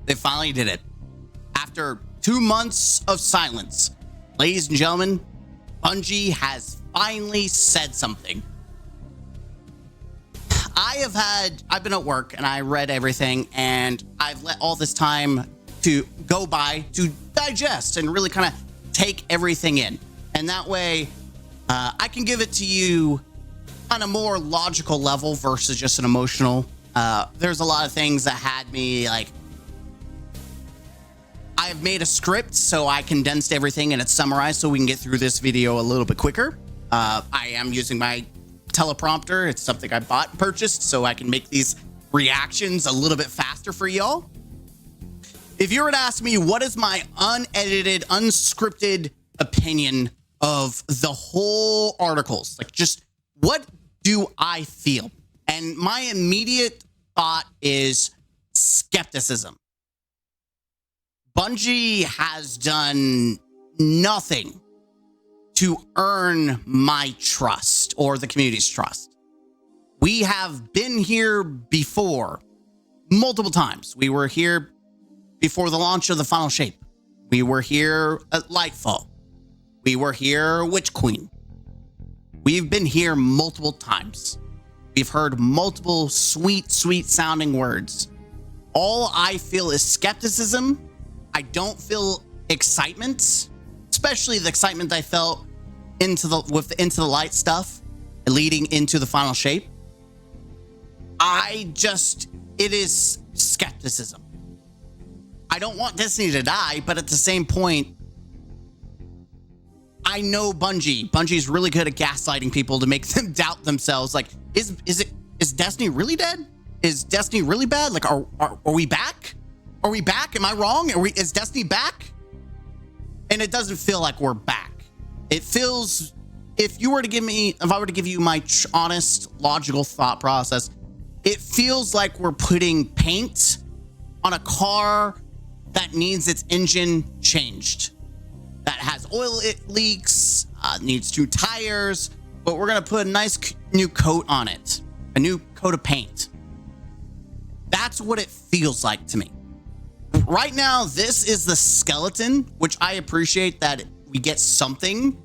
They finally did it. After 2 months of silence, ladies and gentlemen, Bungie has finally said something. I've been at work and I read everything, and I've let all this time to go by to digest and really kind of take everything in. And that way, I can give it to you on a more logical level versus just an emotional. There's a lot of things that had me like, I've made a script, so I condensed everything and it's summarized so we can get through this video a little bit quicker. I am using my teleprompter. It's something I purchased so I can make these reactions a little bit faster for y'all. If you were to ask me what is my unedited, unscripted opinion of the whole articles, like just what do I feel? And my immediate thought is skepticism. Bungie has done nothing to earn my trust or the community's trust. We have been here before multiple times. We were here before the launch of the Final Shape. We were here at Lightfall. We were here Witch Queen. We've been here multiple times. We've heard multiple sweet, sweet sounding words. All I feel is skepticism. I don't feel excitement, especially the excitement I felt into the Light stuff leading into the Final Shape. It is skepticism. I don't want Destiny to die, but at the same point, I know Bungie. Bungie's really good at gaslighting people to make them doubt themselves. Like, is Destiny really dead? Is Destiny really bad? Like, are we back? Are we back? Am I wrong? Is Destiny back? And it doesn't feel like we're back. It feels, if I were to give you my honest, logical thought process, it feels like we're putting paint on a car that needs its engine changed, that has oil leaks, needs 2 tires, but we're gonna put a nice new coat on it, a new coat of paint. That's what it feels like to me. Right now, this is the skeleton, which I appreciate that we get something,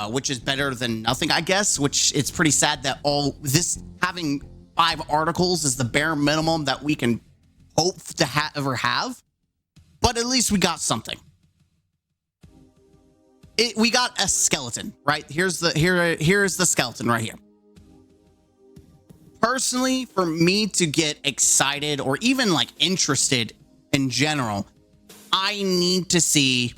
which is better than nothing, I guess, which it's pretty sad that all this having 5 articles is the bare minimum that we can hope to ever have. But at least we got something. We got a skeleton, right? Here's the skeleton right here. Personally, for me to get excited or even like interested in general, I need to see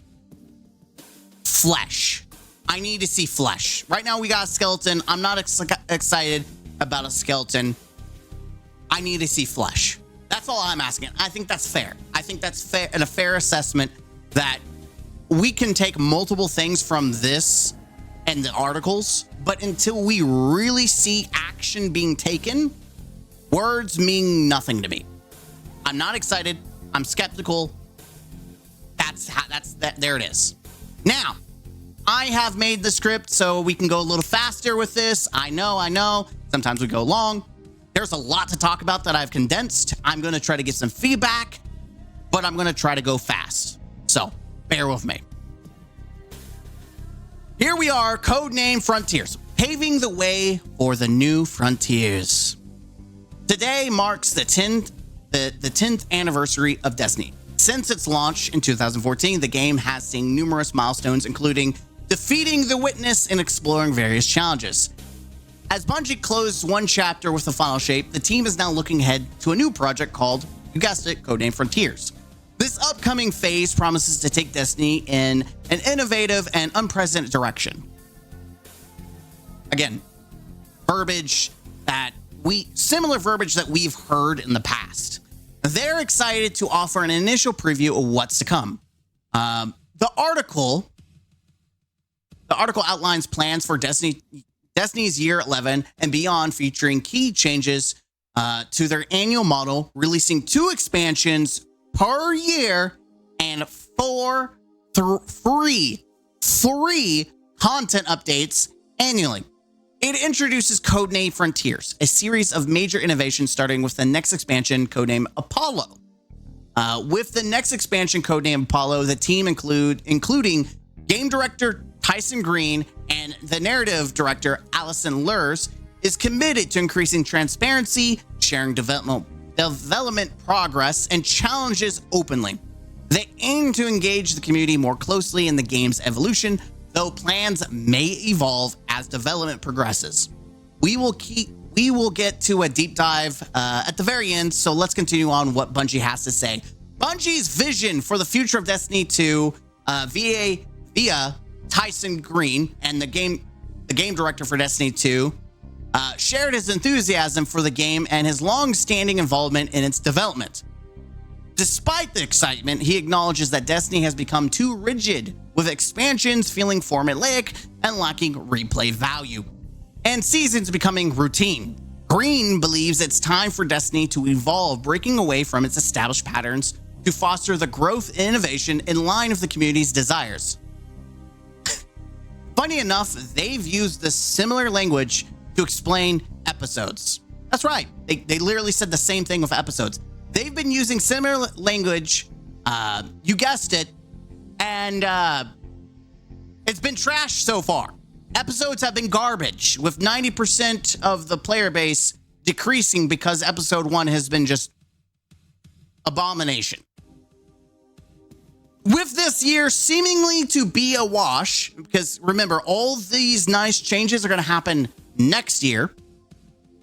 flesh. I need to see flesh. Right now we got a skeleton. I'm not excited about a skeleton. I need to see flesh. That's all I'm asking. I think that's fair. I think that's fair and a fair assessment that we can take multiple things from this and the articles, but until we really see action being taken, words mean nothing to me. I'm not excited. I'm skeptical. There it is. Now, I have made the script so we can go a little faster with this. I know. Sometimes we go long. There's a lot to talk about that I've condensed. I'm going to try to get some feedback, but I'm going to try to go fast. So bear with me. Here we are, codename Frontiers, paving the way for the new frontiers. Today marks the 10th anniversary of Destiny. Since its launch in 2014, the game has seen numerous milestones, including defeating the Witness and exploring various challenges. As Bungie closed one chapter with the Final Shape, the team is now looking ahead to a new project called, you guessed it, codename Frontiers. This upcoming phase promises to take Destiny in an innovative and unprecedented direction. Again, similar verbiage that we've heard in the past. They're excited to offer an initial preview of what's to come. The article outlines plans for Destiny's Year 11 and beyond, featuring key changes to their annual model, releasing 2 expansions per year and 3 content updates annually. It introduces codename Frontiers, a series of major innovations starting with the next expansion, codename Apollo. With the next expansion codename Apollo, the team including game director Tyson Green and the narrative director Allison Lurs is committed to increasing transparency, sharing development progress, and challenges openly. They aim to engage the community more closely in the game's evolution, though plans may evolve as development progresses. We will get to a deep dive at the very end, so let's continue on what Bungie has to say. Bungie's vision for the future of Destiny 2 via Tyson Green and the game director for Destiny 2 shared his enthusiasm for the game and his long-standing involvement in its development. Despite the excitement, he acknowledges that Destiny has become too rigid, with expansions feeling formulaic and lacking replay value, and seasons becoming routine. Green believes it's time for Destiny to evolve, breaking away from its established patterns to foster the growth and innovation in line with the community's desires. Funny enough, they've used this similar language to explain episodes. That's right. They literally said the same thing with episodes. They've been using similar language, you guessed it, and it's been trash so far. Episodes have been garbage, with 90% of the player base decreasing because episode 1 has been just abomination. With this year seemingly to be a wash, because remember, all these nice changes are going to happen next year.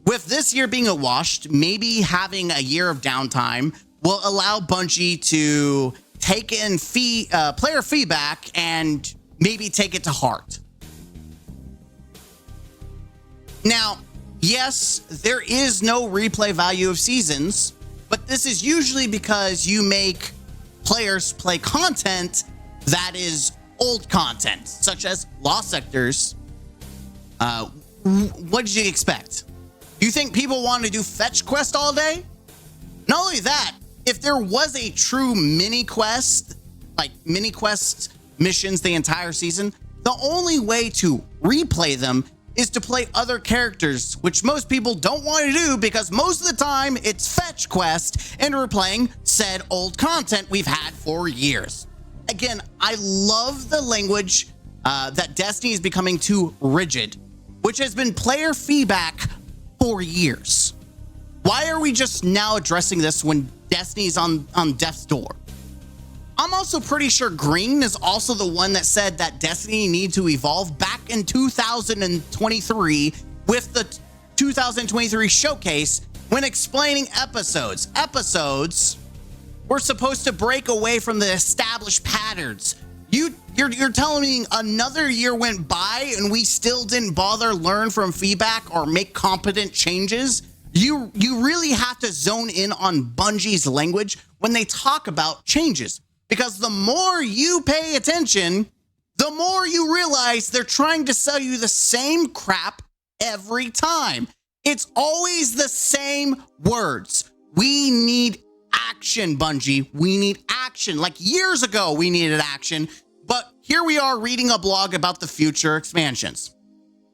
With this year being a wash, maybe having a year of downtime will allow Bungie to take in player feedback and maybe take it to heart. Now, yes, there is no replay value of seasons, but this is usually because you make players play content that is old content, such as Lost Sectors. What did you expect? Do you think people want to do fetch quest all day? Not only that, if there was a true mini quest, like mini quest missions the entire season, the only way to replay them is to play other characters, which most people don't want to do because most of the time it's fetch quest and we're playing said old content we've had for years. Again, I love the language that Destiny is becoming too rigid, which has been player feedback for years. Why are we just now addressing this when Destiny's on death's door? I'm also pretty sure Green is also the one that said that Destiny needed to evolve back in 2023 with the 2023 showcase when explaining episodes. Episodes were supposed to break away from the established patterns. You're telling me another year went by and we still didn't bother learn from feedback or make competent changes? You really have to zone in on Bungie's language when they talk about changes, because the more you pay attention, the more you realize they're trying to sell you the same crap every time. It's always the same words. We need action, Bungie. We need action. Like years ago, we needed action. But here we are reading a blog about the future expansions.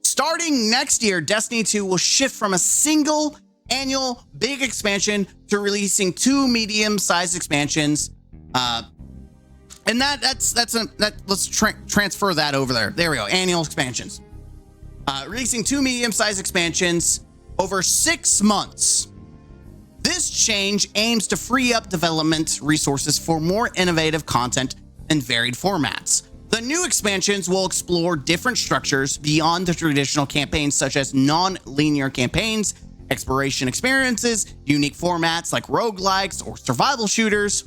Starting next year, Destiny 2 will shift from a single annual big expansion to releasing 2 medium-sized expansions. And let's transfer that over there. There we go. Annual expansions. Releasing 2 medium-sized expansions over 6 months. This change aims to free up development resources for more innovative content and varied formats. The new expansions will explore different structures beyond the traditional campaigns, such as non-linear campaigns, exploration experiences, unique formats like roguelikes or survival shooters.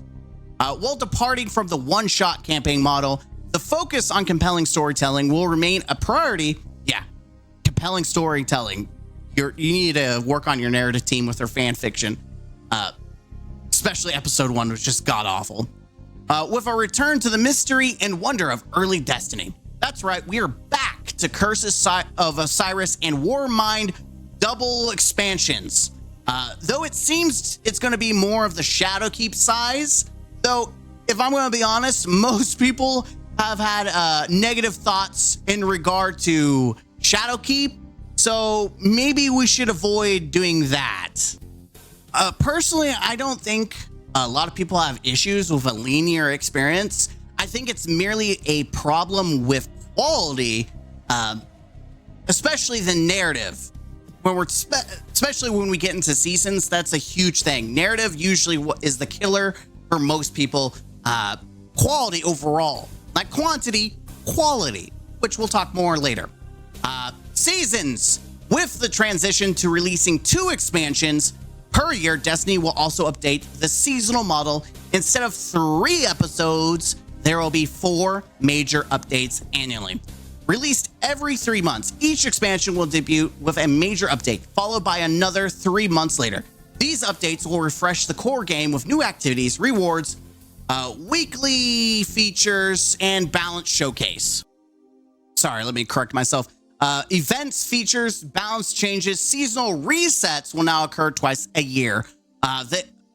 While departing from the one-shot campaign model, the focus on compelling storytelling will remain a priority. Yeah, compelling storytelling. You need to work on your narrative team with their fan fiction. Especially episode 1 was just god-awful. With a return to the mystery and wonder of early Destiny. That's right, we are back to Curses of Osiris and Warmind double expansions. Though it seems it's going to be more of the Shadowkeep size, though, if I'm going to be honest, most people have had negative thoughts in regard to Shadowkeep, so maybe we should avoid doing that. Personally, I don't think A lot of people have issues with a linear experience. I think it's merely a problem with quality, especially the narrative. Especially when we get into seasons, that's a huge thing. Narrative usually is the killer for most people. Quality overall, not quantity, quality, which we'll talk more later. Seasons. With the transition to releasing 2 expansions per year, Destiny will also update the seasonal model. Instead of 3 episodes, there will be 4 major updates annually. Released every 3 months, each expansion will debut with a major update, followed by another 3 months later. These updates will refresh the core game with new activities, rewards, weekly features, and balance showcase. Sorry, let me correct myself. Events, features, balance changes, seasonal resets will now occur twice a year.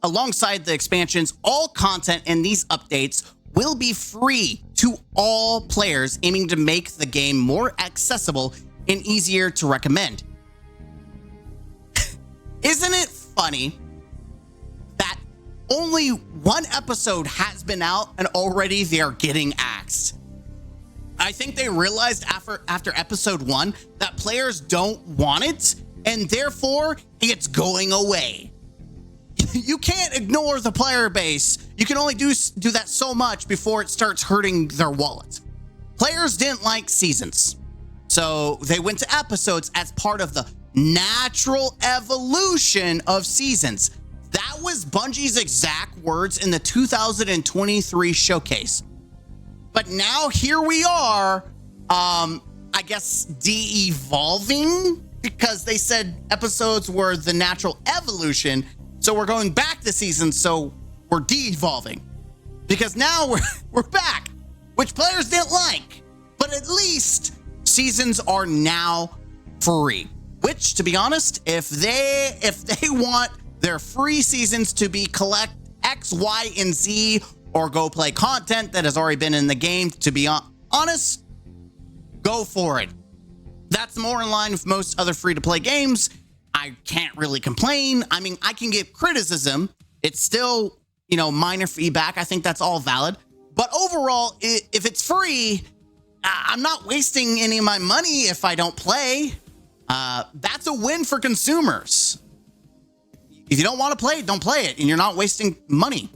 Alongside the expansions, all content in these updates will be free to all players, aiming to make the game more accessible and easier to recommend. Isn't it funny that only 1 episode has been out and already they are getting axed? I think they realized after episode 1 that players don't want it, and therefore it's going away. You can't ignore the player base. You can only do that so much before it starts hurting their wallet. Players didn't like seasons, so they went to episodes as part of the natural evolution of seasons. That was Bungie's exact words in the 2023 showcase. But now here we are, I guess de-evolving, because they said episodes were the natural evolution. So we're going back to seasons, so we're de-evolving. Because now we're back, which players didn't like. But at least seasons are now free. Which, to be honest, if they want their free seasons to be collect X, Y, and Z, or go play content that has already been in the game, to be honest, go for it. That's more in line with most other free-to-play games. I can't really complain. I mean, I can give criticism. It's still, minor feedback. I think that's all valid. But overall, if it's free, I'm not wasting any of my money if I don't play. That's a win for consumers. If you don't want to play it, don't play it, and you're not wasting money.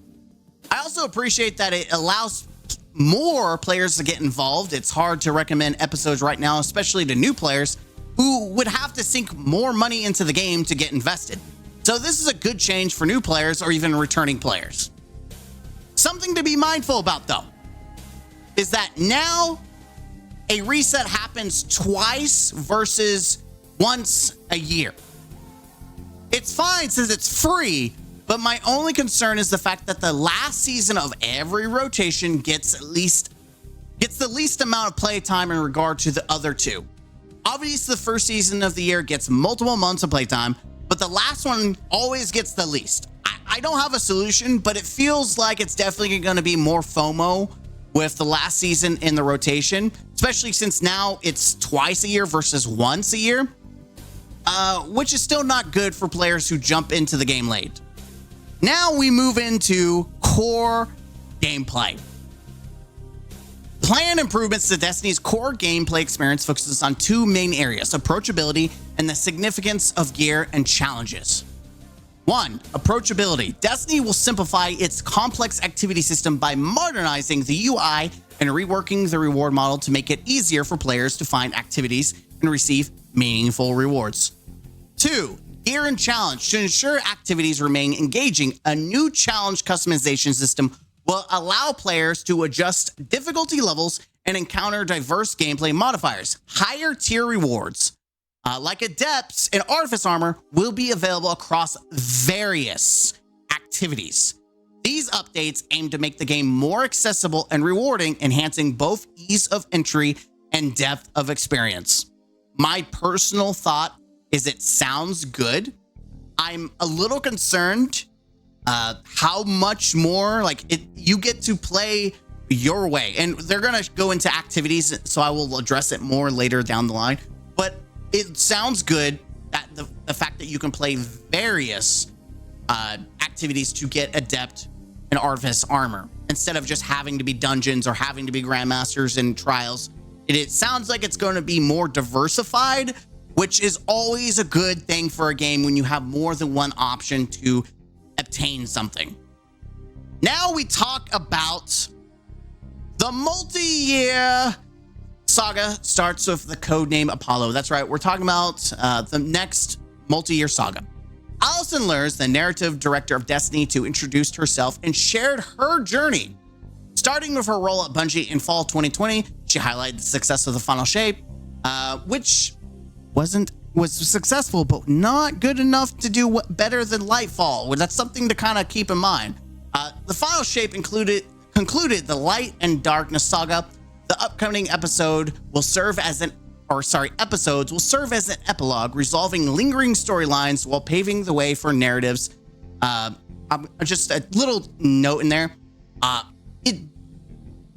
I also appreciate that it allows more players to get involved. It's hard to recommend episodes right now, especially to new players who would have to sink more money into the game to get invested. So this is a good change for new players or even returning players. Something to be mindful about, though, is that now a reset happens twice versus once a year. It's fine since it's free, but my only concern is the fact that the last season of every rotation gets the least amount of playtime in regard to the other 2. Obviously, the first season of the year gets multiple months of playtime, but the last one always gets the least. I don't have a solution, but it feels like it's definitely going to be more FOMO with the last season in the rotation, especially since now it's twice a year versus once a year, which is still not good for players who jump into the game late. Now we move into core gameplay. Planned improvements to Destiny's core gameplay experience focuses on 2 main areas: approachability and the significance of gear and challenges. 1. Approachability. Destiny will simplify its complex activity system by modernizing the UI and reworking the reward model to make it easier for players to find activities and receive meaningful rewards. 2. Gear and challenge. To ensure activities remain engaging, a new challenge customization system will allow players to adjust difficulty levels and encounter diverse gameplay modifiers. Higher tier rewards, like Adepts and Artifice Armor, will be available across various activities. These updates aim to make the game more accessible and rewarding, enhancing both ease of entry and depth of experience. My personal thought is it sounds good. I'm a little concerned how much more you get to play your way, and they're gonna go into activities, so I will address it more later down the line. But it sounds good that the fact that you can play various activities to get adept and artifice armor instead of just having to be dungeons or having to be grandmasters and trials. It sounds like it's going to be more diversified, which is always a good thing for a game when you have more than one option to obtain something. Now we talk about the Multiyear Saga. Starts with the codename Apollo. That's right, we're talking about the next Multiyear Saga. Allison Lurs, the narrative director of Destiny 2, introduced herself and shared her journey. Starting with her role at Bungie in fall 2020, she highlighted the success of the Final Shape, which was successful, but not good enough to do better than Lightfall. Well, that's something to kind of keep in mind. The Final Shape concluded the Light and Darkness Saga. The upcoming episodes will serve as an epilogue, resolving lingering storylines while paving the way for narratives. Just a little note in there.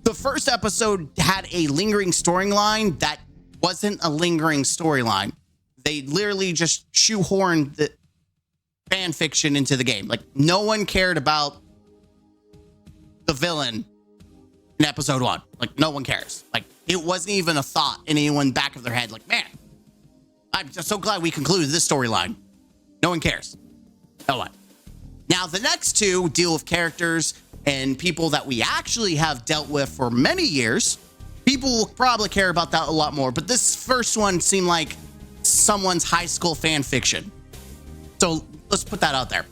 The first episode had a lingering storyline that wasn't a lingering storyline. They literally just shoehorned the fan fiction into the game. Like, no one cared about the villain in episode 1. Like, no one cares. Like, it wasn't even a thought in anyone's back of their head. Like, man, I'm just so glad we concluded this storyline. No one cares. No one. Now, the next two deal with characters and people that we actually have dealt with for many years. People will probably care about that a lot more, but this first one seemed like someone's high school fan fiction. So let's put that out there.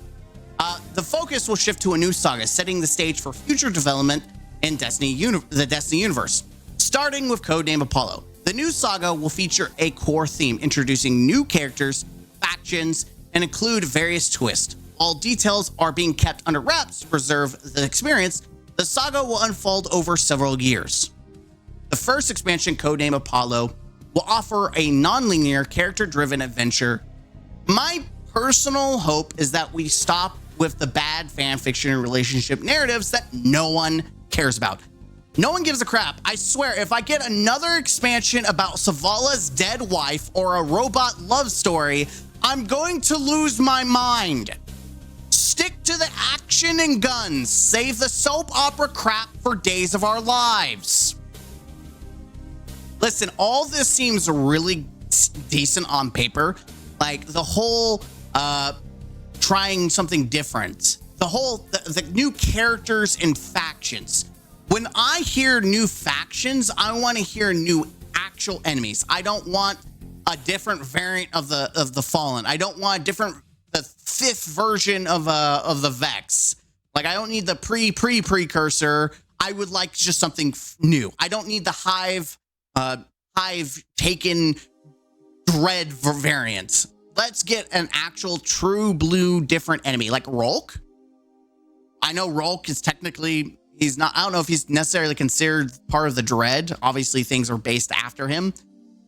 The focus will shift to a new saga, setting the stage for future development in the Destiny universe. Starting with codename Apollo, the new saga will feature a core theme, introducing new characters, factions, and include various twists. All details are being kept under wraps to preserve the experience. The saga will unfold over several years. The first expansion, codename Apollo, will offer a non-linear, character-driven adventure. My personal hope is that we stop with the bad fanfiction and relationship narratives that no one cares about. No one gives a crap. I swear, if I get another expansion about Savala's dead wife or a robot love story, I'm going to lose my mind. Stick to the action and guns. Save the soap opera crap for days of our lives. Listen, all this seems really decent on paper. Like the whole trying something different. The new characters and factions. When I hear new factions, I want to hear new actual enemies. I don't want a different variant of the Fallen. I don't want the fifth version of the Vex. Like, I don't need the precursor. I would like just something new. I don't need the Hive taken Dread variant. Let's get an actual true blue different enemy, like Rolk. I know Rolk is technically, he's not, I don't know if he's necessarily considered part of the Dread. Obviously things are based after him.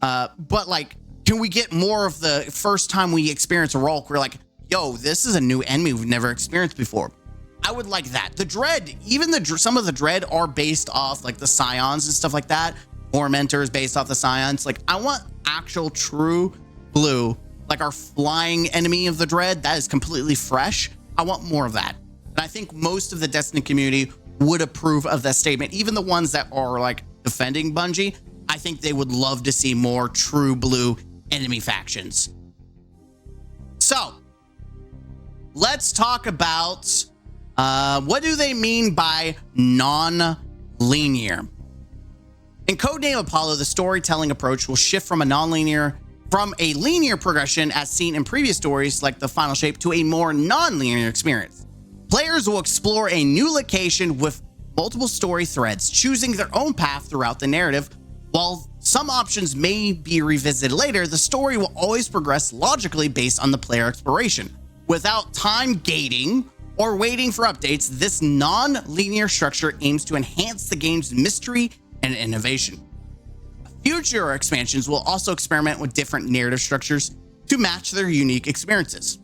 But like, can we get more of the first time we experience a Rolk, we're like, yo, this is a new enemy we've never experienced before. I would like that. The Dread, even some of the Dread are based off like the Scions and stuff like that. Tormentor is based off the Scions. Like, I want actual true blue, like our flying enemy of the Dread that is completely fresh. I want more of that. And I think most of the Destiny community would approve of that statement. Even the ones that are like defending Bungie, I think they would love to see more true blue enemy factions. So let's talk about what do they mean by non-linear? In codename Apollo, the storytelling approach will shift from a linear progression as seen in previous stories like the Final Shape to a more non-linear experience. Players will explore a new location with multiple story threads, choosing their own path throughout the narrative. While some options may be revisited later, the story will always progress logically based on the player exploration. Without time gating or waiting for updates, this non-linear structure aims to enhance the game's mystery and innovation. Future expansions will also experiment with different narrative structures to match their unique experiences.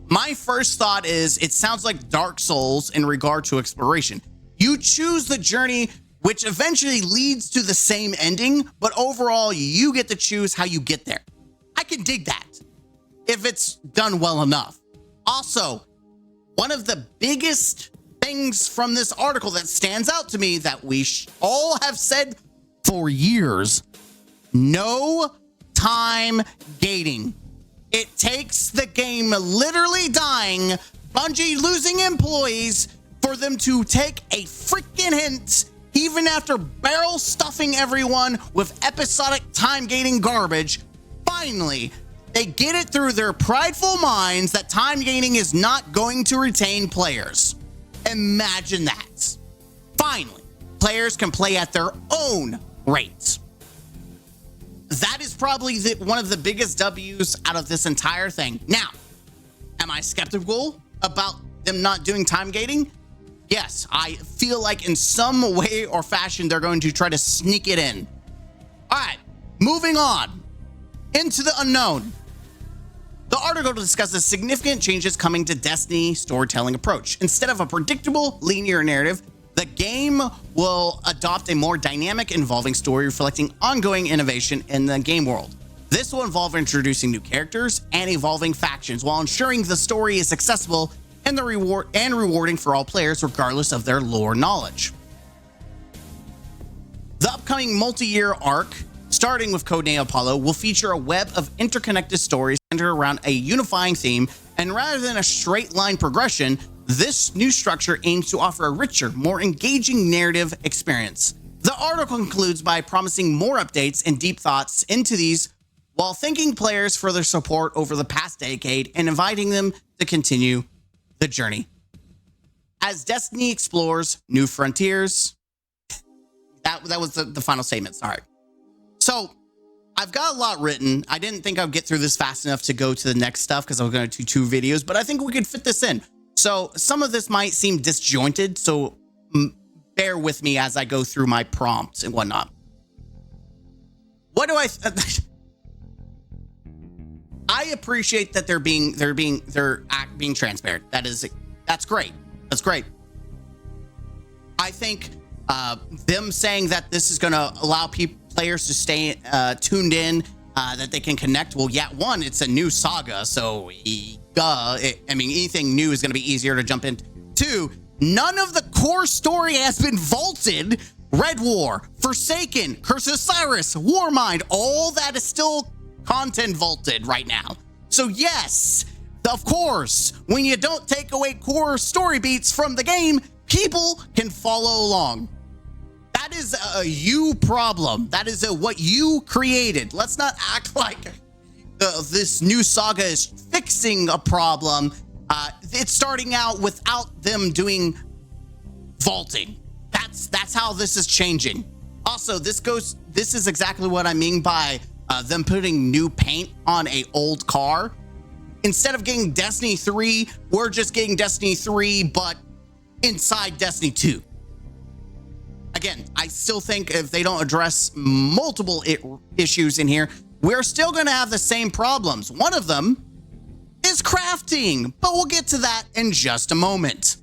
My first thought is it sounds like Dark Souls in regard to exploration. You choose the journey which eventually leads to the same ending, but overall you get to choose how you get there. I can dig that if it's done well enough. Also, one of the biggest things from this article that stands out to me that we all have said for years, no time gating. It takes the game literally dying, Bungie losing employees, for them to take a freaking hint, even after barrel stuffing everyone with episodic time gating garbage. Finally, they get it through their prideful minds that time gating is not going to retain players. Imagine that. Finally, players can play at their own rate. That is probably one of the biggest W's out of this entire thing. Now, am I skeptical about them not doing time gating? Yes, I feel like in some way or fashion, they're going to try to sneak it in. All right, moving on into the unknown. The article discusses significant changes coming to Destiny storytelling approach. Instead of a predictable linear narrative, the game will adopt a more dynamic, involving story reflecting ongoing innovation in the game world. This will involve introducing new characters and evolving factions while ensuring the story is accessible and rewarding for all players regardless of their lore knowledge. The upcoming multi-year arc, starting with codename Apollo, will feature a web of interconnected stories centered around a unifying theme, and rather than a straight line progression, this new structure aims to offer a richer, more engaging narrative experience. The article concludes by promising more updates and deep thoughts into these, while thanking players for their support over the past decade and inviting them to continue the journey. As Destiny explores new frontiers, that was the final statement. Sorry. So I've got a lot written. I didn't think I'd get through this fast enough to go to the next stuff because I was going to do 2 videos, but I think we could fit this in. So some of this might seem disjointed, so bear with me as I go through my prompts and whatnot. What do I appreciate that they're being transparent. That's great. That's great. I think them saying that this is going to allow players to stay tuned in, that they can connect. Well, yeah, one, it's a new saga, so anything new is going to be easier to jump in. 2, none of the core story has been vaulted. Red War, Forsaken, Curse of Osiris, Warmind, all that is still content vaulted right now. So yes, of course, when you don't take away core story beats from the game, people can follow along. That is a you problem. That is what you created. Let's not act like this new saga is fixing a problem. It's starting out without them doing vaulting. That's how this is changing. Also, this is exactly what I mean by them putting new paint on a old car. Instead of getting Destiny 3, we're just getting Destiny 3, but inside Destiny 2. Again, I still think if they don't address multiple issues in here, we're still going to have the same problems. One of them is crafting, but we'll get to that in just a moment.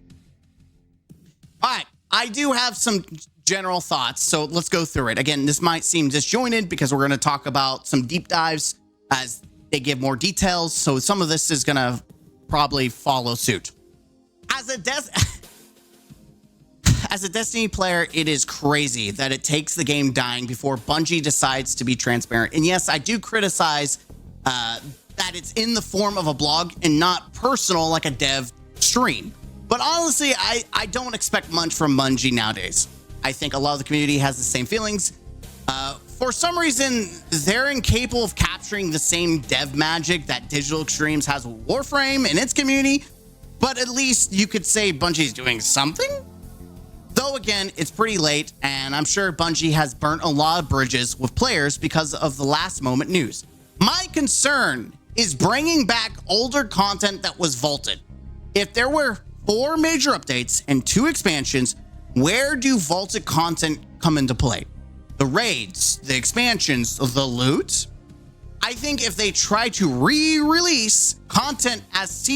All right, I do have some general thoughts, so let's go through it. Again, this might seem disjointed because we're going to talk about some deep dives as they give more details, so some of this is going to probably follow suit. As a Destiny player, it is crazy that it takes the game dying before Bungie decides to be transparent. And yes, I do criticize that it's in the form of a blog and not personal like a dev stream. But honestly, I don't expect much from Bungie nowadays. I think a lot of the community has the same feelings. For some reason, they're incapable of capturing the same dev magic that Digital Extremes has with Warframe and its community. But at least you could say Bungie's doing something. Though again, it's pretty late, and I'm sure Bungie has burnt a lot of bridges with players because of the last moment news. My concern is bringing back older content that was vaulted. If there were 4 major updates and 2 expansions, where do vaulted content come into play? The raids, the expansions, the loot? I think if they try to re-release content as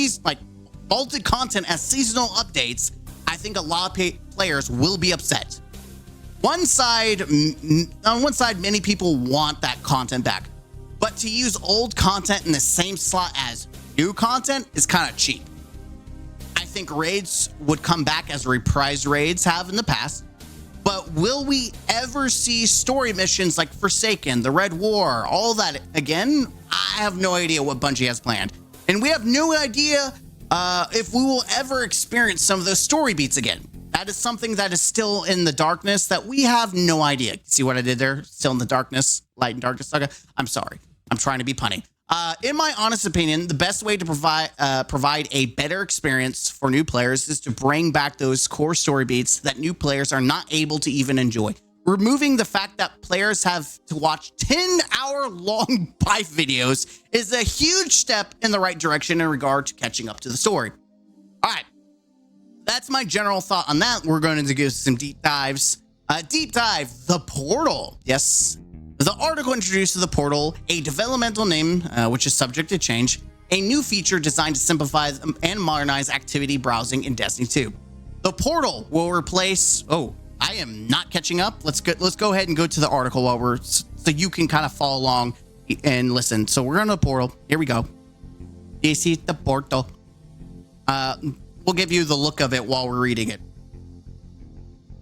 vaulted content as seasonal updates, I think a lot of players will be upset. On one side, many people want that content back, but to use old content in the same slot as new content is kind of cheap. think raids would come back as reprised raids have in the past. But will we ever see story missions like Forsaken, the Red War, all that again? I have no idea what Bungie has planned. And we have no idea if we will ever experience some of those story beats again. That is something that is still in the darkness that we have no idea. See what I did there? Still in the darkness, Light and Darkness Saga. I'm sorry. I'm trying to be punny. In my honest opinion, the best way to provide a better experience for new players is to bring back those core story beats that new players are not able to even enjoy. Removing the fact that players have to watch 10-hour-long pipe videos is a huge step in the right direction in regard to catching up to the story. All right, that's my general thought on that. We're going to give some deep dives. Deep dive, the Portal. Yes. The article introduces the Portal, a developmental name which is subject to change, a new feature designed to simplify and modernize activity browsing in Destiny 2. The Portal will replace... Oh, I am not catching up. Let's go ahead and go to the article while we're... so you can kind of follow along and listen. So we're on the Portal. Here we go. This is the Portal. We'll give you the look of it while we're reading it.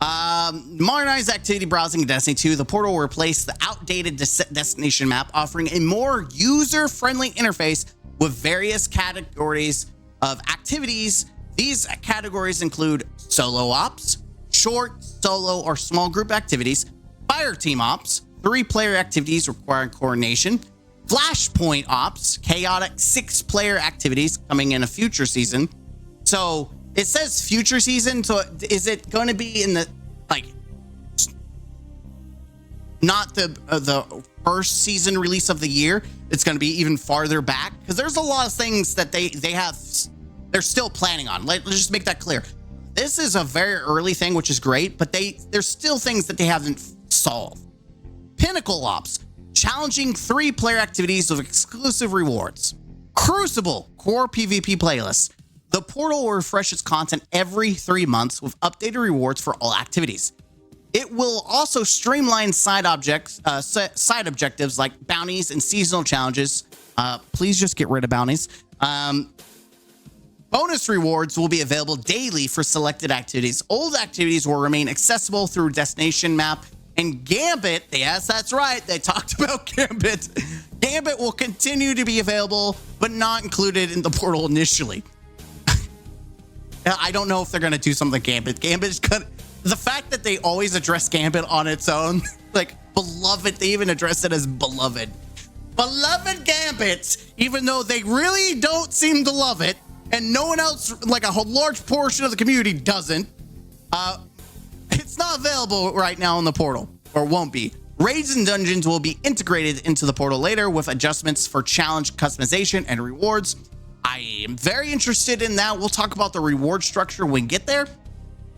Modernized activity browsing in Destiny 2, the Portal will replace the outdated destination map, offering a more user-friendly interface with various categories of activities. These categories include solo ops, short, solo, or small group activities, fire team ops, 3-player activities requiring coordination, flashpoint ops, chaotic 6-player activities coming in a future season. So it says future season, so is it going to be in the, like, not the first season release of the year? It's going to be even farther back? Because there's a lot of things that they're still planning on. Let's just make that clear. This is a very early thing, which is great, but there's still things that they haven't solved. Pinnacle Ops, challenging 3-player activities with exclusive rewards. Crucible, core PvP playlists. The Portal will refresh its content every 3 months with updated rewards for all activities. It will also streamline side objectives like bounties and seasonal challenges. Please just get rid of bounties. Bonus rewards will be available daily for selected activities. Old activities will remain accessible through destination map. And Gambit, yes, that's right, they talked about Gambit. Gambit will continue to be available, but not included in the Portal initially. I don't know if they're going to do something Gambit. Gambit's gonna... The fact that they always address Gambit on its own, like, beloved, they even address it as beloved. Beloved Gambit, even though they really don't seem to love it, and no one else, like a large portion of the community doesn't, it's not available right now in the Portal, or won't be. Raids and dungeons will be integrated into the Portal later with adjustments for challenge customization and rewards. I am very interested in that. We'll talk about the reward structure when we get there.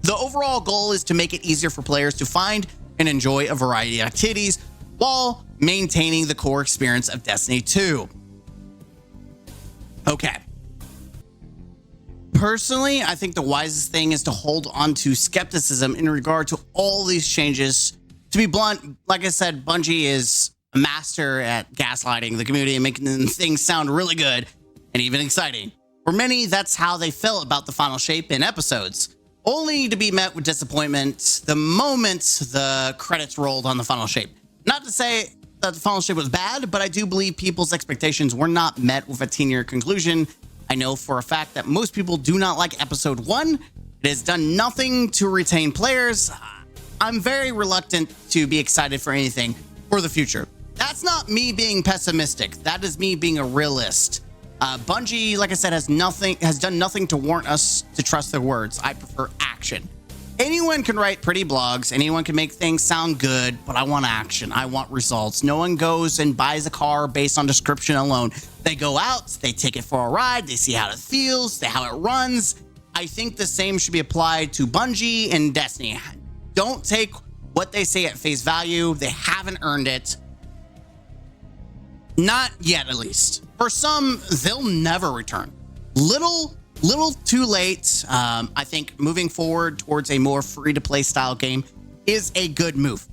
The overall goal is to make it easier for players to find and enjoy a variety of activities while maintaining the core experience of Destiny 2. Okay. Personally, I think the wisest thing is to hold on to skepticism in regard to all these changes. To be blunt, like I said, Bungie is a master at gaslighting the community and making things sound really good and even exciting. For many, that's how they felt about the final shape in episodes, only to be met with disappointment the moment the credits rolled on the final shape. Not to say that the final shape was bad, but I do believe people's expectations were not met with a 10-year conclusion. I know for a fact that most people do not like episode 1. It has done nothing to retain players. I'm very reluctant to be excited for anything for the future. That's not me being pessimistic. That is me being a realist. Bungie, like I said, has done nothing to warrant us to trust their words. I prefer action. Anyone can write pretty blogs. Anyone can make things sound good, but I want action. I want results. No one goes and buys a car based on description alone. They go out, they take it for a ride, they see how it feels, how it runs. I think the same should be applied to Bungie and Destiny. Don't take what they say at face value. They haven't earned it. Not yet, at least. For some, they'll never return. Little too late. I think moving forward towards a more free-to-play style game is a good move.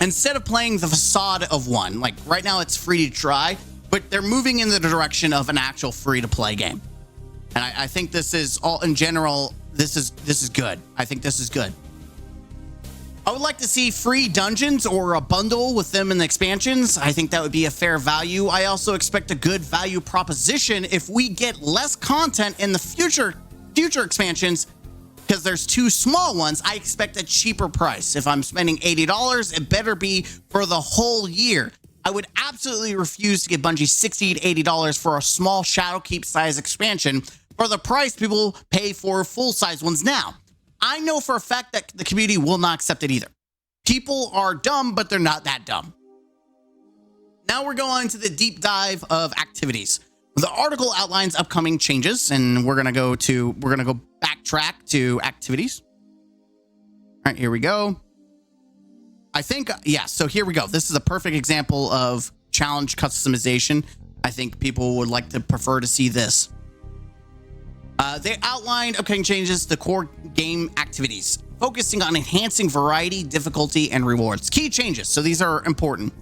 Instead of playing the facade of one, like right now it's free to try, but they're moving in the direction of an actual free-to-play game. And I think this is all in general, this is good. I think this is good. I would like to see free dungeons or a bundle with them in the expansions. I think that would be a fair value. I also expect a good value proposition if we get less content in the future expansions, because there's 2 small ones. I expect a cheaper price. If I'm spending $80, it better be for the whole year. I would absolutely refuse to give Bungie $60 to $80 for a small Shadowkeep size expansion for the price people pay for full size ones now. I know for a fact that the community will not accept it either. People are dumb, but they're not that dumb. Now we're going to the deep dive of activities. The article outlines upcoming changes, and we're gonna go backtrack to activities. All right, here we go. I think, yeah, so here we go. This is a perfect example of challenge customization. I think people would like to prefer to see this. They outlined upcoming changes to core game activities, focusing on enhancing variety, difficulty, and rewards. Key changes, so these are important.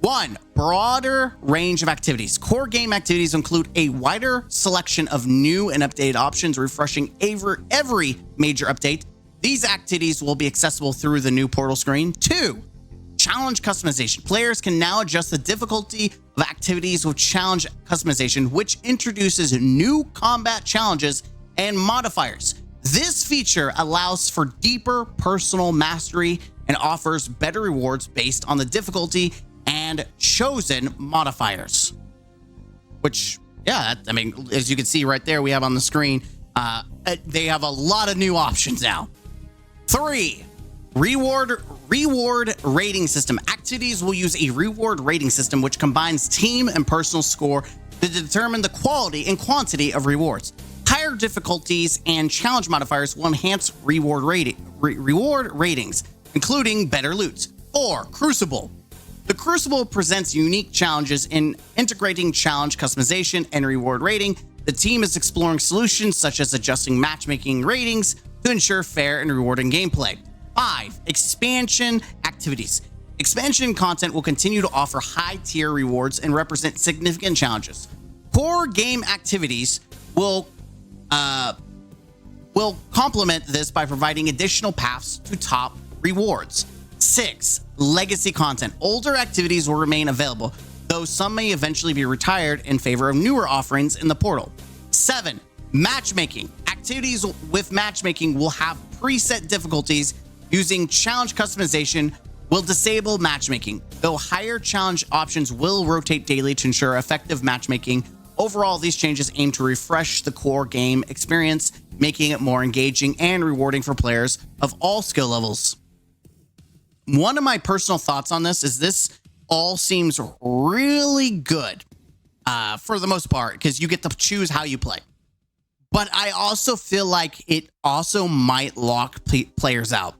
1, broader range of activities. Core game activities include a wider selection of new and updated options, refreshing every major update. These activities will be accessible through the new portal screen. 2, challenge customization. Players can now adjust the difficulty of activities with challenge customization, which introduces new combat challenges and modifiers. This feature allows for deeper personal mastery and offers better rewards based on the difficulty and chosen modifiers. Which, yeah, I mean, as you can see right there, we have on the screen, they have a lot of new options now. 3, reward rating system. Activities will use a reward rating system which combines team and personal score to determine the quality and quantity of rewards. Higher difficulties and challenge modifiers will enhance reward ratings, including better loot. 4, Crucible. The Crucible presents unique challenges in integrating challenge customization and reward rating. The team is exploring solutions such as adjusting matchmaking ratings to ensure fair and rewarding gameplay. 5, expansion activities. Expansion content will continue to offer high-tier rewards and represent significant challenges. Core game activities will complement this by providing additional paths to top rewards. 6, legacy content. Older activities will remain available, though some may eventually be retired in favor of newer offerings in the portal. 7, matchmaking. Activities with matchmaking will have preset difficulties. Using challenge customization will disable matchmaking, though higher challenge options will rotate daily to ensure effective matchmaking. Overall, these changes aim to refresh the core game experience, making it more engaging and rewarding for players of all skill levels. One of my personal thoughts on this all seems really good for the most part, because you get to choose how you play. But I also feel like it also might lock players out.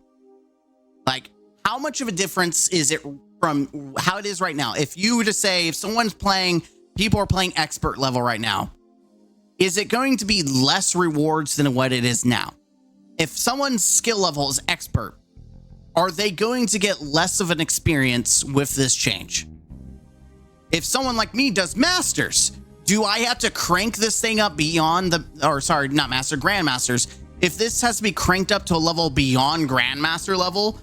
Like, how much of a difference is it from how it is right now? If you were to say, if someone's playing, people are playing expert level right now, is it going to be less rewards than what it is now? If someone's skill level is expert, are they going to get less of an experience with this change? If someone like me does masters, do I have to crank this thing up beyond grandmasters? If this has to be cranked up to a level beyond grandmaster level,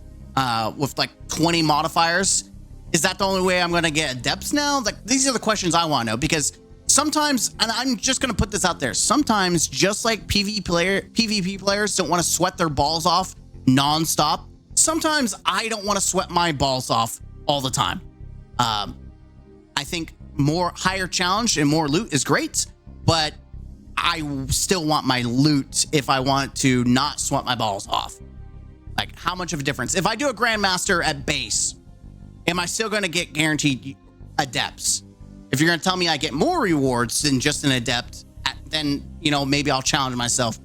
with like 20 modifiers, is that the only way I'm going to get adepts now? Like, these are the questions I want to know, because sometimes, and I'm just going to put this out there, sometimes just like PvP players don't want to sweat their balls off nonstop, sometimes I don't want to sweat my balls off all the time. I think more higher challenge and more loot is great, but I still want my loot if I want to not sweat my balls off. Like, how much of a difference? If I do a grandmaster at base, am I still going to get guaranteed adepts? If you're going to tell me I get more rewards than just an adept, then, you know, maybe I'll challenge myself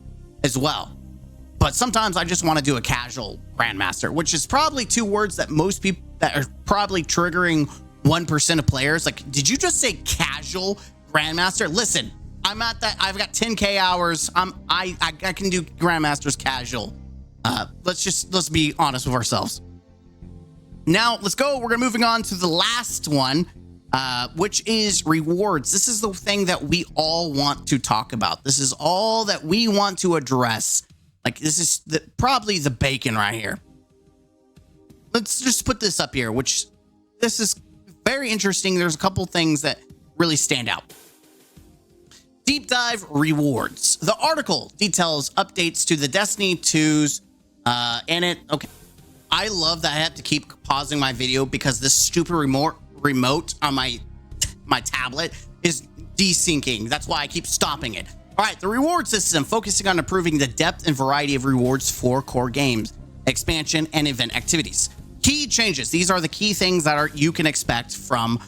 as well. But sometimes I just want to do a casual grandmaster, which is probably 2 words that most people that are probably triggering 1% of players. Like, did you just say casual grandmaster? Listen, I'm at that. I've got 10K hours. I can do grandmasters casual. Let's be honest with ourselves. Now let's go. We're moving on to the last one. which is rewards. This is the thing that we all want to talk about. This is all that we want to address. Like, this is probably the bacon right here. Let's just put this up here, which this is very interesting. There's a couple things that really stand out. Deep dive rewards. The article details updates to the Destiny 2's okay. I love that I have to keep pausing my video because this stupid remote on my tablet is desyncing. That's why I keep stopping it. All right, the reward system focusing on improving the depth and variety of rewards for core games, expansion, and event activities. Key changes. These are the key things that you can expect from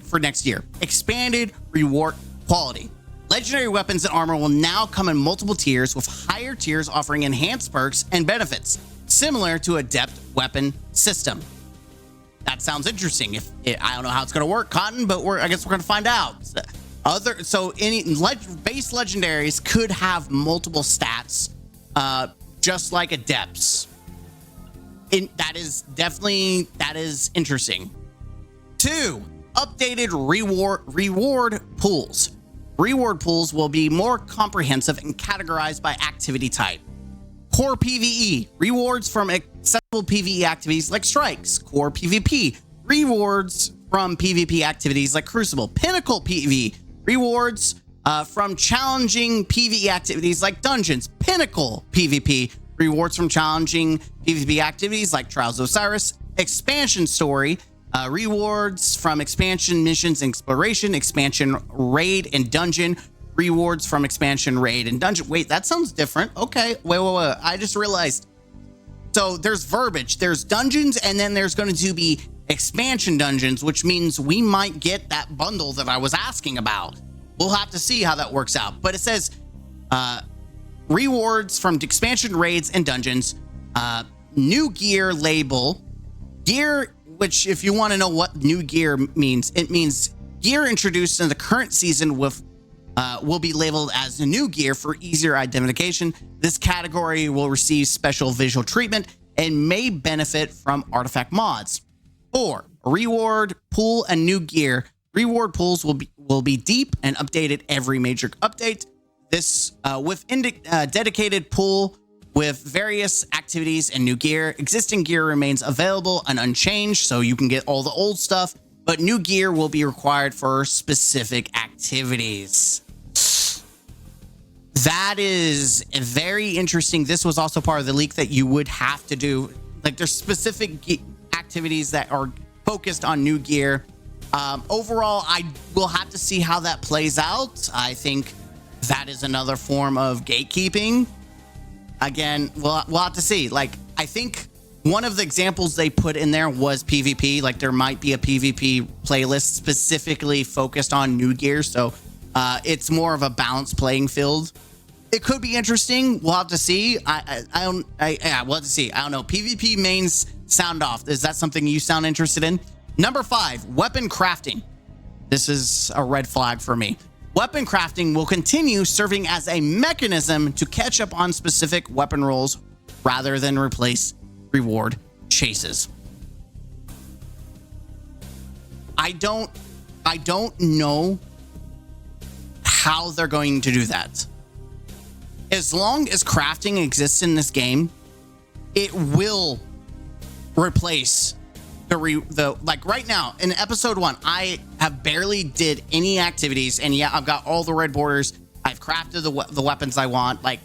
for next year. Expanded reward quality. Legendary weapons and armor will now come in multiple tiers, with higher tiers offering enhanced perks and benefits, similar to a depth weapon system. That sounds interesting. I don't know how it's going to work, Cotton, but I guess we're going to find out. Any base legendaries could have multiple stats, just like adepts. That is interesting. 2, updated reward pools. Reward pools will be more comprehensive and categorized by activity type. Core PvE, rewards from accessible PvE activities like strikes. Core PvP, rewards from PvP activities like Crucible. Pinnacle PvE, rewards from challenging PvE activities like dungeons. Pinnacle PvP, rewards from challenging PvP activities like Trials of Osiris. Expansion story, rewards from expansion missions and exploration. Expansion raid and dungeon, rewards from expansion raid and dungeon. Wait, that sounds different. Okay, wait. I just realized. So there's verbiage. There's dungeons, and then there's going to be expansion dungeons, which means we might get that bundle that I was asking about. We'll have to see how that works out. But it says rewards from expansion raids and dungeons. New gear label. Gear, which if you want to know what new gear means, it means gear introduced in the current season will be labeled as new gear for easier identification. This category will receive special visual treatment and may benefit from artifact mods. 4, reward pool and new gear. Reward pools will be deep and updated every major update. This with dedicated pool with various activities and new gear. Existing gear remains available and unchanged, so you can get all the old stuff, but new gear will be required for specific activities. That is very interesting. This was also part of the leak that you would have to do. Like, there's specific activities that are focused on new gear. Overall, I will have to see how that plays out. I think that is another form of gatekeeping. Again, we'll have to see. Like, I think one of the examples they put in there was PvP. Like, there might be a PvP playlist specifically focused on new gear. So it's more of a balanced playing field. It could be interesting. We'll have to see. We'll have to see. I don't know. PvP mains sound off. Is that something you sound interested in? Number 5, weapon crafting. This is a red flag for me. Weapon crafting will continue serving as a mechanism to catch up on specific weapon rolls rather than replace reward chases. I don't know how they're going to do that. As long as crafting exists in this game, it will replace the like right now in episode 1, I have barely did any activities, and yeah, I've got all the red borders. I've crafted the weapons I want. Like,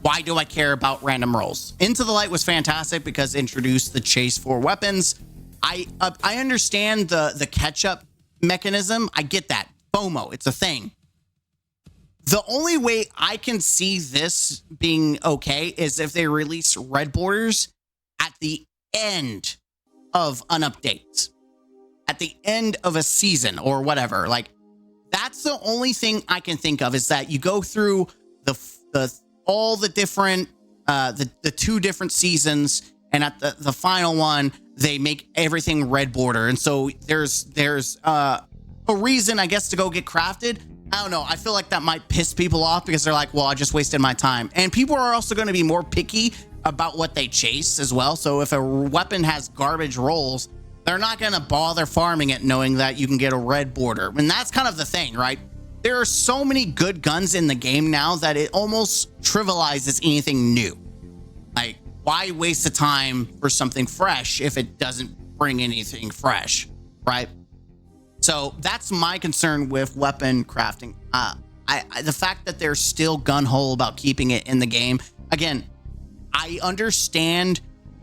why do I care about random rolls? Into the Light was fantastic because it introduced the chase for weapons. I understand the catch up mechanism. I get that. FOMO, it's a thing. The only way I can see this being okay is if they release red borders at the end of an update, at the end of a season or whatever. Like, that's the only thing I can think of, is that you go through all the different the 2 different seasons, and at the final one they make everything red border, and so there's a reason, I guess, to go get crafted. I don't know. I feel like that might piss people off because they're like, well, I just wasted my time. And people are also going to be more picky about what they chase as well. So if a weapon has garbage rolls, They're not going to bother farming it knowing that you can get a red border. And that's kind of the thing, right? There are so many good guns in the game now that it almost trivializes anything new. Like, why waste the time for something fresh if it doesn't bring anything fresh, right? So that's my concern with weapon crafting. The fact that they're still gun-ho about keeping it in the game. Again, I understand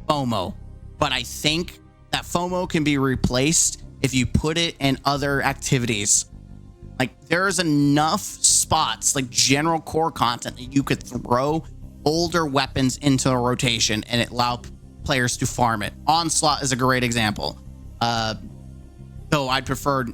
FOMO, but I think that FOMO can be replaced if you put it in other activities. Like, there's enough spots, like general core content, that you could throw older weapons into a rotation and it allow players to farm it. Onslaught is a great example. Though I'd prefer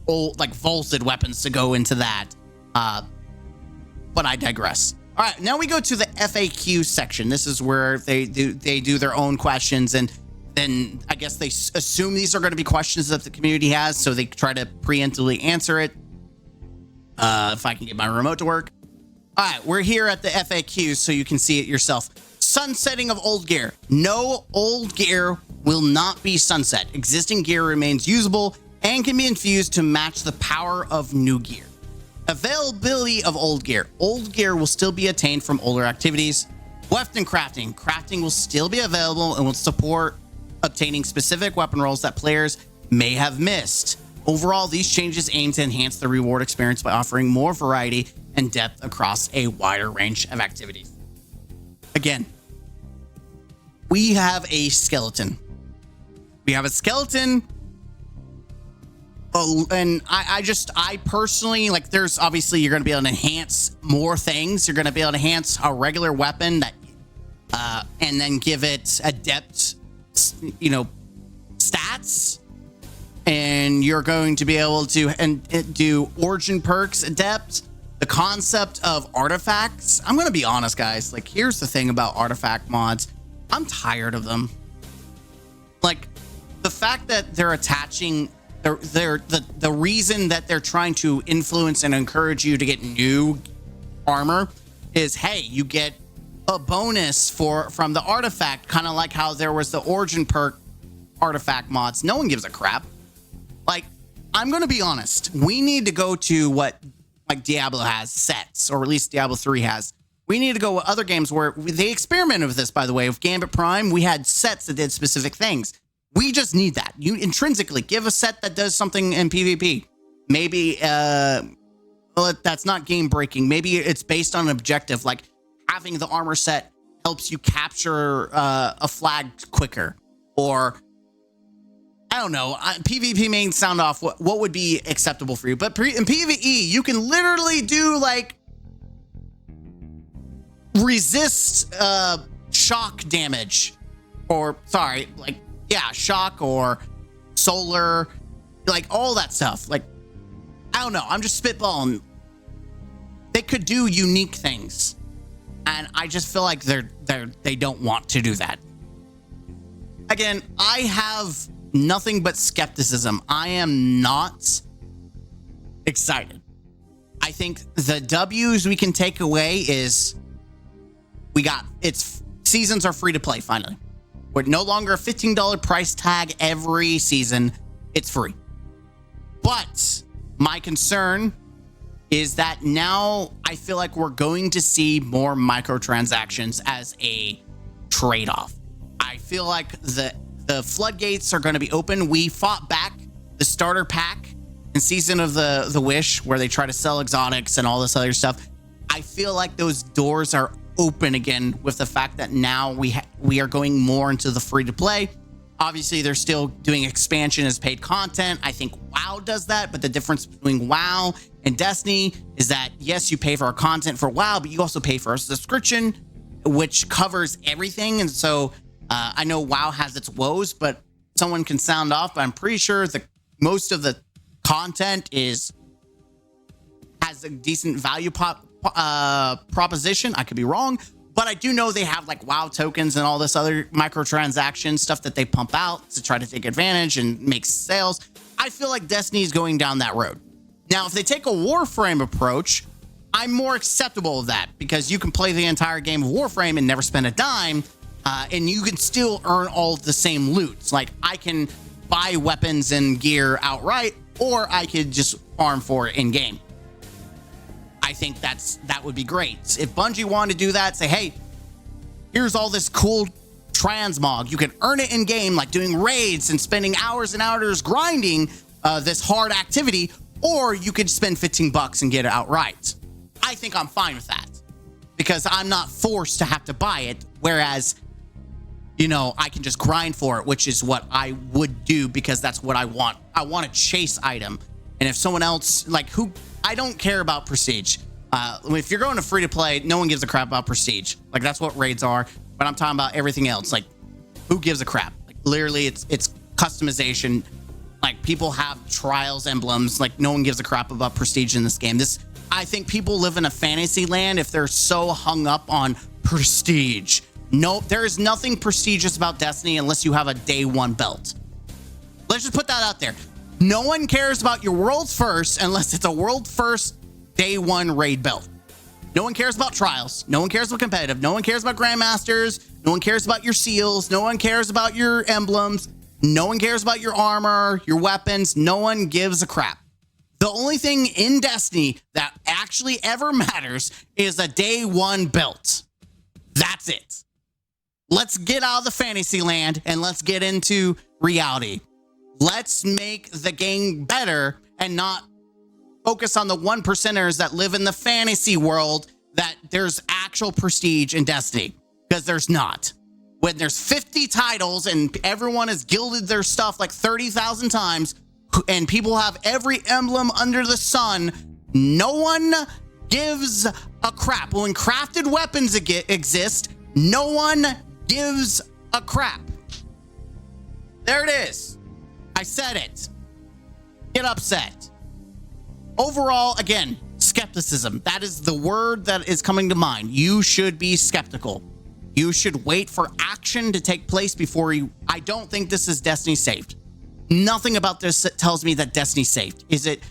old, like vaulted weapons to go into that. But I digress. All right, now we go to the FAQ section. This is where they do their own questions, and then I guess they assume these are going to be questions that the community has, so they try to preemptively answer it. If I can get my remote to work. All right, we're here at the FAQ, so you can see it yourself. Sunsetting of old gear. No, old gear will not be sunset. Existing gear remains usable and can be infused to match the power of new gear. Availability of old gear. Old gear will still be attained from older activities. Weapon crafting. Crafting will still be available and will support obtaining specific weapon rolls that players may have missed. Overall, these changes aim to enhance the reward experience by offering more variety and depth across a wider range of activities. Again, we have a skeleton. We have a skeleton. Oh, and I personally, like, there's obviously, you're going to be able to enhance more things. You're going to be able to enhance a regular weapon that, and then give it adept, stats. And you're going to be able to do origin perks adept. The concept of artifacts. I'm going to be honest, guys. Like, here's the thing about artifact mods. I'm tired of them. Like, the fact that they're attaching the reason that they're trying to influence and encourage you to get new armor is, hey, you get a bonus from the artifact, kind of like how there was the origin perk artifact mods. No one gives a crap. Like, I'm going to be honest. We need to go to what, like, Diablo has sets, or at least Diablo 3 has. We need to go with other games where they experimented with this, by the way. With Gambit Prime, we had sets that did specific things. We just need that. You intrinsically give a set that does something in PvP. Maybe that's not game breaking. Maybe it's based on an objective, like having the armor set helps you capture a flag quicker, or I don't know. PvP may sound off. What would be acceptable for you? But in PvE, you can literally do like resist shock damage, or sorry, like. Yeah, shock or solar, like all that stuff. Like, I don't know. I'm just spitballing. They could do unique things, and I just feel like they don't want to do that. Again, I have nothing but skepticism. I am not excited. I think the W's we can take away is seasons are free to play finally. We're no longer a $15 price tag every season. It's free. But my concern is that now I feel like we're going to see more microtransactions as a trade-off. I feel like the floodgates are going to be open. We fought back the starter pack in Season of the Wish, where they try to sell exotics and all this other stuff. I feel like those doors are open again with the fact that now we are going more into the free to play. Obviously, they're still doing expansion as paid content. I think WoW does that, but the difference between WoW and Destiny is that, yes, you pay for our content for WoW, but you also pay for a subscription, which covers everything. And so I know WoW has its woes, but someone can sound off, but I'm pretty sure that most of the content has a decent value proposition. I could be wrong, but I do know they have like WoW tokens and all this other microtransaction stuff that they pump out to try to take advantage and make sales. I feel like Destiny is going down that road. Now, if they take a Warframe approach, I'm more acceptable of that, because you can play the entire game of Warframe and never spend a dime, and you can still earn all the same loot. Like, I can buy weapons and gear outright, or I could just farm for it in game. I think that would be great. If Bungie wanted to do that, say, hey, here's all this cool transmog. You can earn it in game, like doing raids and spending hours and hours grinding this hard activity, or you could spend $15 and get it outright. I think I'm fine with that because I'm not forced to have to buy it. Whereas, you know, I can just grind for it, which is what I would do because that's what I want. I want a chase item. And if someone else, like I don't care about prestige. If you're going to free to play, no one gives a crap about prestige. Like that's what raids are. But I'm talking about everything else. Like who gives a crap? Like literally it's customization. Like people have trials emblems. Like no one gives a crap about prestige in this game. I think people live in a fantasy land if they're so hung up on prestige. No, there is nothing prestigious about Destiny unless you have a day one belt. Let's just put that out there. No one cares about your world's first unless it's a world first day one raid belt. No one cares about trials. No one cares about competitive. No one cares about grandmasters. No one cares about your seals. No one cares about your emblems. No one cares about your armor, your weapons. No one gives a crap. The only thing in Destiny that actually ever matters is a day one belt. That's it. Let's get out of the fantasy land and let's get into reality. Let's make the game better and not focus on the 1%ers that live in the fantasy world that there's actual prestige in Destiny, because there's not. When there's 50 titles and everyone has gilded their stuff like 30,000 times and people have every emblem under the sun, no one gives a crap. When crafted weapons exist, no one gives a crap. There it is. I said it. Get upset. Overall, again, skepticism. That is the word that is coming to mind. You should be skeptical. You should wait for action to take place before you. I don't think this is Destiny saved. Nothing about this tells me that Destiny's saved. Is it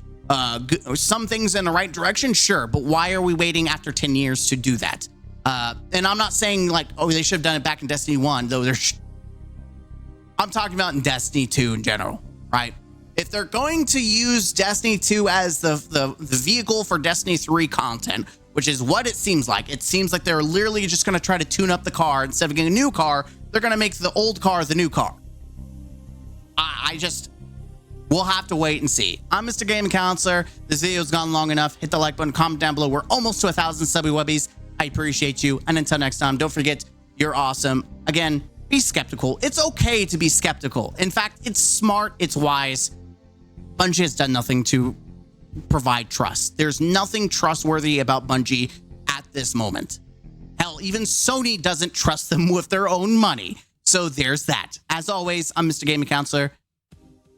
some things in the right direction? Sure. But why are we waiting after 10 years to do that? And I'm not saying like, oh, they should have done it back in Destiny 1, though I'm talking about in Destiny 2 in general, right? If they're going to use Destiny 2 as the vehicle for Destiny 3 content, which is what it seems like they're literally just going to try to tune up the car. Instead of getting a new car, they're going to make the old car the new car. We'll have to wait and see. I'm Mr. Gaming Counselor. This video's gone long enough. Hit the like button, comment down below. We're almost to 1,000 subby wubbies. I appreciate you. And until next time, don't forget, you're awesome. Again, be skeptical. It's okay to be skeptical. In fact, it's smart. It's wise. Bungie has done nothing to provide trust. There's nothing trustworthy about Bungie at this moment. Hell, even Sony doesn't trust them with their own money. So there's that. As always, I'm Mr. Gaming Counselor.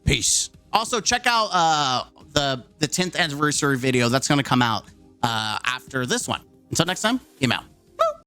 Peace. Also, check out the 10th anniversary video that's going to come out after this one. Until next time, game out.